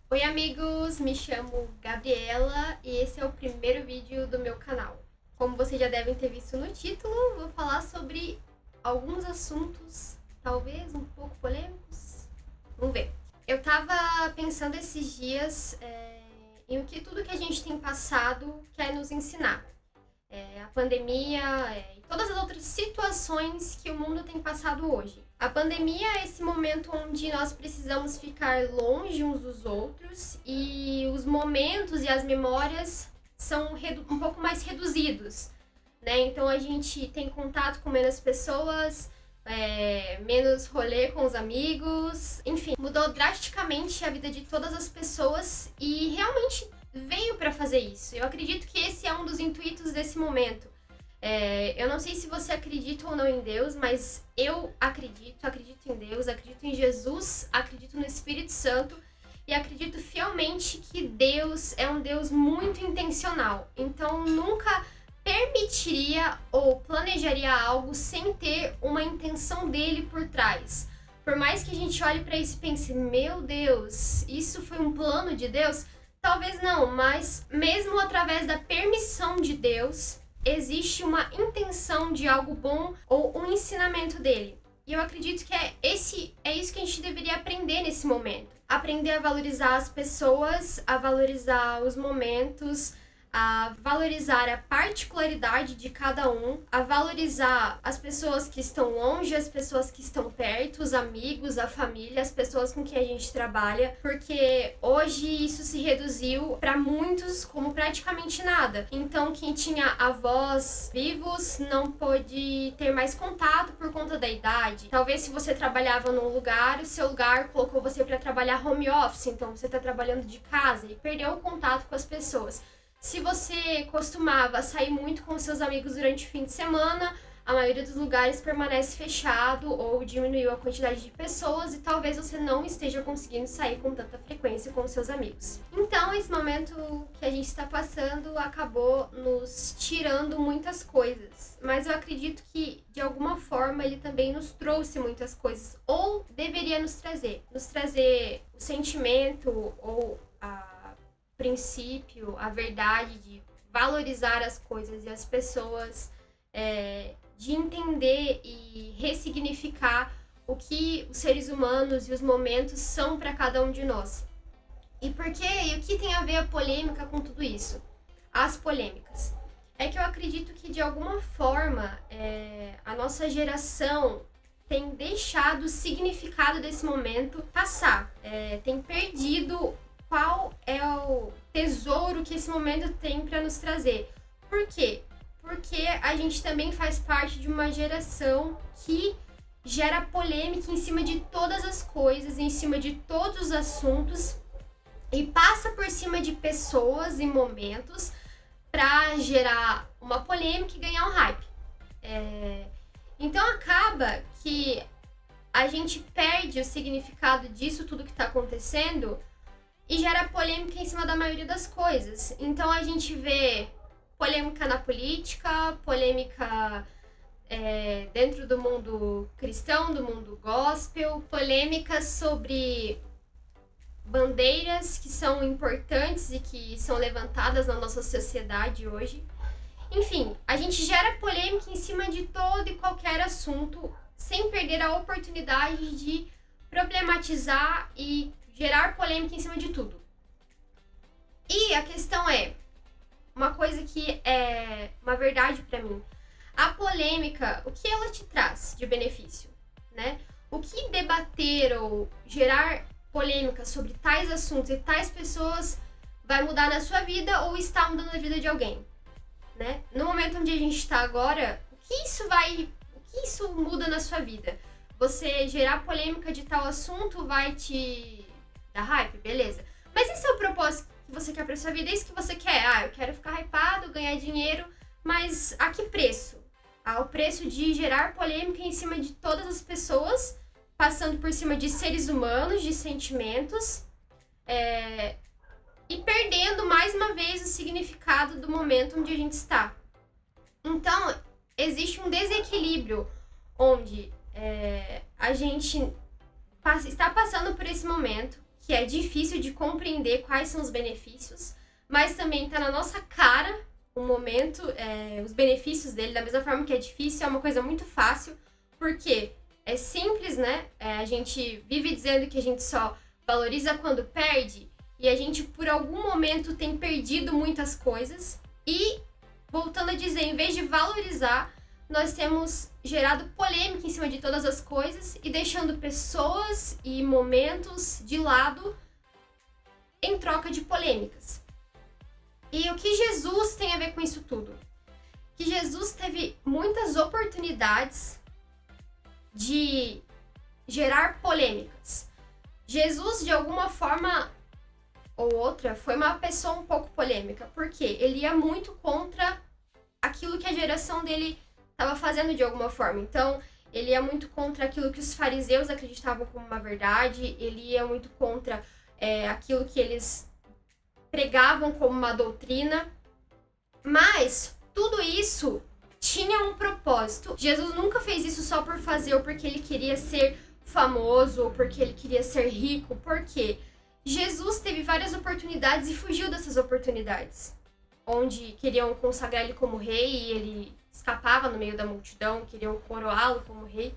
Oi amigos, me chamo Gabriela e esse é o primeiro vídeo do meu canal. Como vocês já devem ter visto no título, vou falar sobre alguns assuntos, talvez um pouco polêmicos. Vamos ver. Eu tava pensando esses dias em tudo que a gente tem passado quer nos ensinar. A pandemia e todas as outras situações que o mundo tem passado hoje. A pandemia é esse momento onde nós precisamos ficar longe uns dos outros e os momentos e as memórias são um pouco mais reduzidos, né? Então a gente tem contato com menos pessoas, menos rolê com os amigos, enfim, mudou drasticamente a vida de todas as pessoas e realmente veio para fazer isso. Eu acredito que esse é um dos intuitos desse momento. Eu não sei se você acredita ou não em Deus, mas eu acredito em Deus, acredito em Jesus, acredito no Espírito Santo e acredito fielmente que Deus é um Deus muito intencional. Então nunca permitiria ou planejaria algo sem ter uma intenção dele por trás. Por mais que a gente olhe para isso e pense, meu Deus, isso foi um plano de Deus? Talvez não, mas mesmo através da permissão de Deus, existe uma intenção de algo bom ou um ensinamento dele. E eu acredito que é isso que a gente deveria aprender nesse momento. Aprender a valorizar as pessoas, a valorizar os momentos, a valorizar a particularidade de cada um, a valorizar as pessoas que estão longe, as pessoas que estão perto, os amigos, a família, as pessoas com quem a gente trabalha, porque hoje isso se reduziu para muitos como praticamente nada. Então, quem tinha avós vivos não pôde ter mais contato por conta da idade. Talvez se você trabalhava num lugar, o seu lugar colocou você para trabalhar home office, então você está trabalhando de casa e perdeu o contato com as pessoas. Se você costumava sair muito com seus amigos durante o fim de semana, a maioria dos lugares permanece fechado ou diminuiu a quantidade de pessoas e talvez você não esteja conseguindo sair com tanta frequência com seus amigos. Então, esse momento que a gente está passando acabou nos tirando muitas coisas, mas eu acredito que de alguma forma ele também nos trouxe muitas coisas, ou deveria nos trazer o sentimento ou a princípio, a verdade de valorizar as coisas e as pessoas, de entender e ressignificar o que os seres humanos e os momentos são para cada um de nós. E por quê? E o que tem a ver a polêmica com tudo isso? As polêmicas. É que eu acredito que de alguma forma a nossa geração tem deixado o significado desse momento passar, tem perdido qual é o tesouro que esse momento tem para nos trazer. Por quê? Porque a gente também faz parte de uma geração que gera polêmica em cima de todas as coisas, em cima de todos os assuntos e passa por cima de pessoas e momentos para gerar uma polêmica e ganhar um hype. Então acaba que a gente perde o significado disso tudo que está acontecendo e gera polêmica em cima da maioria das coisas. Então a gente vê polêmica na política, polêmica dentro do mundo cristão, do mundo gospel, polêmicas sobre bandeiras que são importantes e que são levantadas na nossa sociedade hoje. Enfim, a gente gera polêmica em cima de todo e qualquer assunto, sem perder a oportunidade de problematizar e gerar polêmica em cima de tudo. E a questão é, uma coisa que é uma verdade para mim, a polêmica, o que ela te traz de benefício, né? O que debater ou gerar polêmica sobre tais assuntos e tais pessoas vai mudar na sua vida ou está mudando a vida de alguém, né? No momento onde a gente está agora, o que isso muda na sua vida? Você gerar polêmica de tal assunto vai te dar hype? Beleza. Mas esse é o propósito que você quer pra sua vida? É isso que você quer? Eu quero ficar hypado, ganhar dinheiro, mas a que preço? Ao preço de gerar polêmica em cima de todas as pessoas, passando por cima de seres humanos, de sentimentos, e perdendo mais uma vez o significado do momento onde a gente está. Então, existe um desequilíbrio onde a gente está passando por esse momento que é difícil de compreender quais são os benefícios, mas também tá na nossa cara o momento, os benefícios dele, da mesma forma que é difícil, é uma coisa muito fácil, porque é simples, né? A gente vive dizendo que a gente só valoriza quando perde, e a gente, por algum momento, tem perdido muitas coisas, e, voltando a dizer, em vez de valorizar, nós temos gerado polêmica em cima de todas as coisas e deixando pessoas e momentos de lado em troca de polêmicas. E o que Jesus tem a ver com isso tudo? Que Jesus teve muitas oportunidades de gerar polêmicas. Jesus, de alguma forma ou outra, foi uma pessoa um pouco polêmica, porque ele ia muito contra aquilo que a geração dele estava fazendo de alguma forma. Então, ele ia muito contra aquilo que os fariseus acreditavam como uma verdade, ele ia muito contra aquilo que eles pregavam como uma doutrina. Mas tudo isso tinha um propósito. Jesus nunca fez isso só por fazer, ou porque ele queria ser famoso, ou porque ele queria ser rico. Por quê? Jesus teve várias oportunidades e fugiu dessas oportunidades. Onde queriam consagrar ele como rei e ele escapava no meio da multidão, queriam coroá-lo como rei.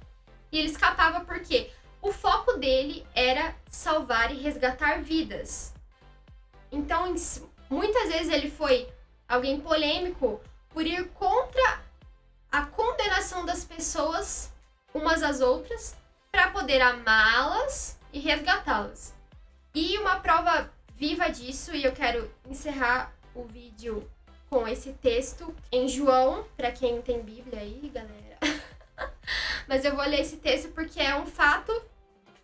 E ele escapava porque o foco dele era salvar e resgatar vidas. Então, muitas vezes ele foi alguém polêmico por ir contra a condenação das pessoas umas às outras para poder amá-las e resgatá-las. E uma prova viva disso, e eu quero encerrar o vídeo com esse texto em João, para quem tem Bíblia aí, galera. Mas eu vou ler esse texto porque é um fato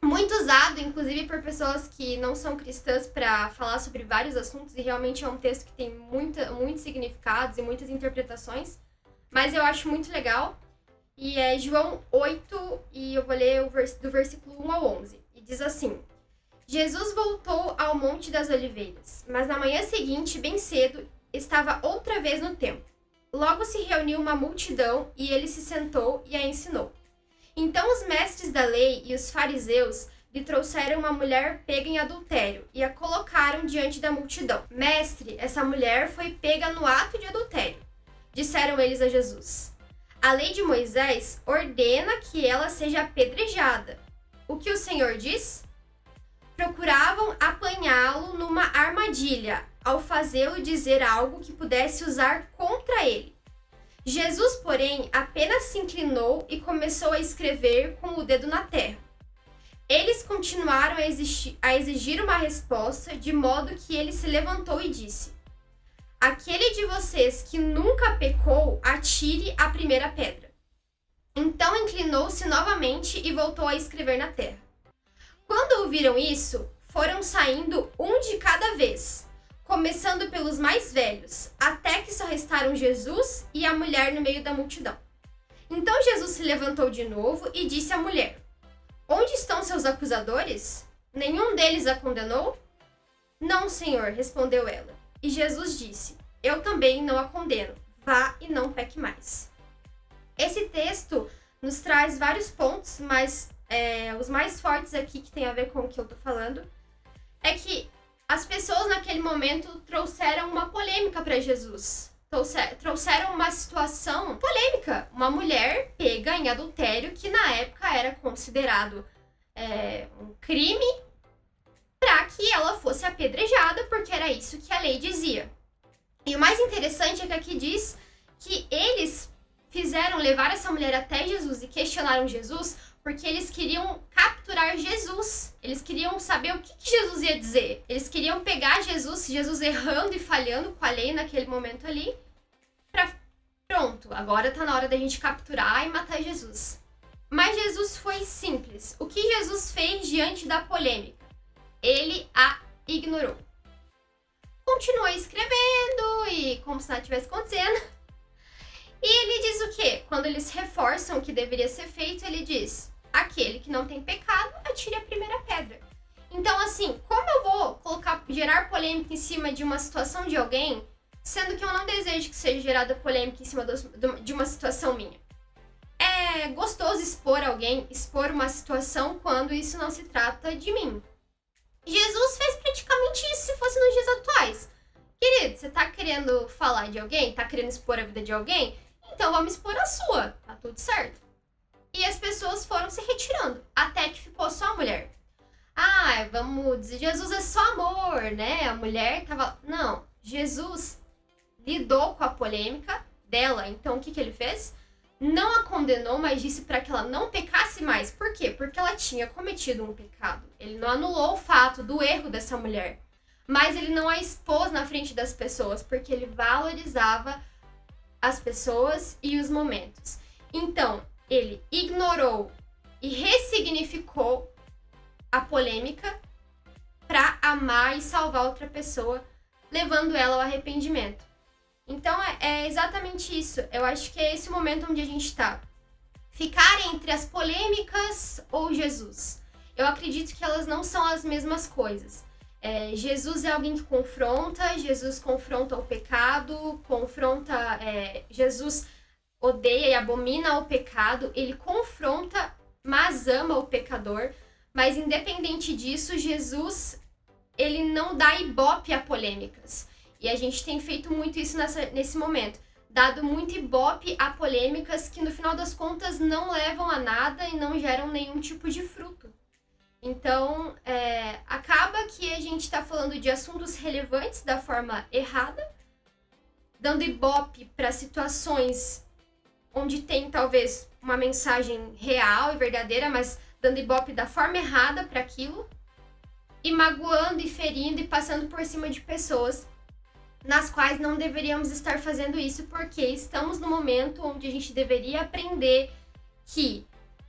muito usado, inclusive por pessoas que não são cristãs, para falar sobre vários assuntos, e realmente é um texto que tem muitos significados e muitas interpretações, mas eu acho muito legal. E é João 8, e eu vou ler do versículo 1 ao 11. E diz assim: Jesus voltou ao Monte das Oliveiras, mas na manhã seguinte, bem cedo, estava outra vez no templo. Logo se reuniu uma multidão e ele se sentou e a ensinou. Então os mestres da lei e os fariseus lhe trouxeram uma mulher pega em adultério e a colocaram diante da multidão. Mestre, essa mulher foi pega no ato de adultério, disseram eles a Jesus. A lei de Moisés ordena que ela seja apedrejada. O que o Senhor diz? Procuravam apanhá-lo numa armadilha, ao fazê-lo dizer algo que pudesse usar contra ele. Jesus, porém, apenas se inclinou e começou a escrever com o dedo na terra. Eles continuaram a exigir uma resposta, de modo que ele se levantou e disse: Aquele de vocês que nunca pecou, atire a primeira pedra. Então inclinou-se novamente e voltou a escrever na terra. Quando ouviram isso, foram saindo um de cada vez, começando pelos mais velhos, até que só restaram Jesus e a mulher no meio da multidão. Então Jesus se levantou de novo e disse à mulher: Onde estão seus acusadores? Nenhum deles a condenou? Não, Senhor, respondeu ela. E Jesus disse: Eu também não a condeno. Vá e não peque mais. Esse texto nos traz vários pontos, mas os mais fortes aqui, que tem a ver com o que eu tô falando, é que as pessoas naquele momento trouxeram uma polêmica para Jesus. Trouxeram uma situação polêmica. Uma mulher pega em adultério, que na época era considerado um crime, para que ela fosse apedrejada, porque era isso que a lei dizia. E o mais interessante é que aqui diz que eles levar essa mulher até Jesus e questionaram Jesus porque eles queriam capturar Jesus. Eles queriam saber o que Jesus ia dizer. Eles queriam pegar Jesus errando e falhando com a lei naquele momento ali, pronto, agora tá na hora da gente capturar e matar Jesus. Mas Jesus foi simples. O que Jesus fez diante da polêmica? Ele a ignorou. Continuou escrevendo e como se nada tivesse acontecendo. E ele diz o quê? Quando eles reforçam o que deveria ser feito, ele diz: aquele que não tem pecado, atire a primeira pedra. Então, assim, como eu vou gerar polêmica em cima de uma situação de alguém, sendo que eu não desejo que seja gerada polêmica em cima de uma situação minha? É gostoso expor alguém, expor uma situação, quando isso não se trata de mim. Jesus fez praticamente isso se fosse nos dias atuais. Querido, você tá querendo falar de alguém? Tá querendo expor a vida de alguém? Então vamos expor a sua, tá tudo certo. E as pessoas foram se retirando, até que ficou só a mulher. Ah, vamos dizer, Jesus é só amor, né? A mulher tava... Não, Jesus lidou com a polêmica dela. Então o que ele fez? Não a condenou, mas disse para que ela não pecasse mais. Por quê? Porque ela tinha cometido um pecado. Ele não anulou o fato do erro dessa mulher, mas ele não a expôs na frente das pessoas, porque ele valorizava as pessoas e os momentos. Então, ele ignorou e ressignificou a polêmica para amar e salvar outra pessoa, levando ela ao arrependimento. Então, é exatamente isso. Eu acho que é esse o momento onde a gente está. Ficar entre as polêmicas ou Jesus. Eu acredito que elas não são as mesmas coisas. Jesus é alguém que confronta, Jesus confronta o pecado, Jesus odeia e abomina o pecado, ele confronta, mas ama o pecador. Mas independente disso, Jesus, ele não dá ibope a polêmicas. E a gente tem feito muito isso nesse momento. Dado muito ibope a polêmicas que no final das contas não levam a nada e não geram nenhum tipo de fruto. Então, acaba que a gente está falando de assuntos relevantes da forma errada, dando ibope para situações onde tem talvez uma mensagem real e verdadeira, mas dando ibope da forma errada para aquilo, e magoando e ferindo e passando por cima de pessoas nas quais não deveríamos estar fazendo isso, porque estamos no momento onde a gente deveria aprender que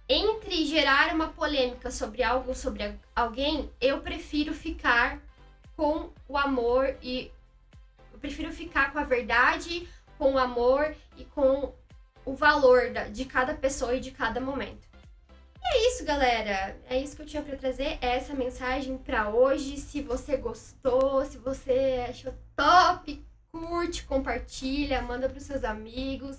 entre gerar uma polêmica sobre algo, sobre alguém, eu prefiro ficar com o amor e eu prefiro ficar com a verdade, com o amor e com o valor de cada pessoa e de cada momento. E é isso, galera. É isso que eu tinha para trazer, essa mensagem para hoje. Se você gostou, se você achou top, curte, compartilha, manda para os seus amigos.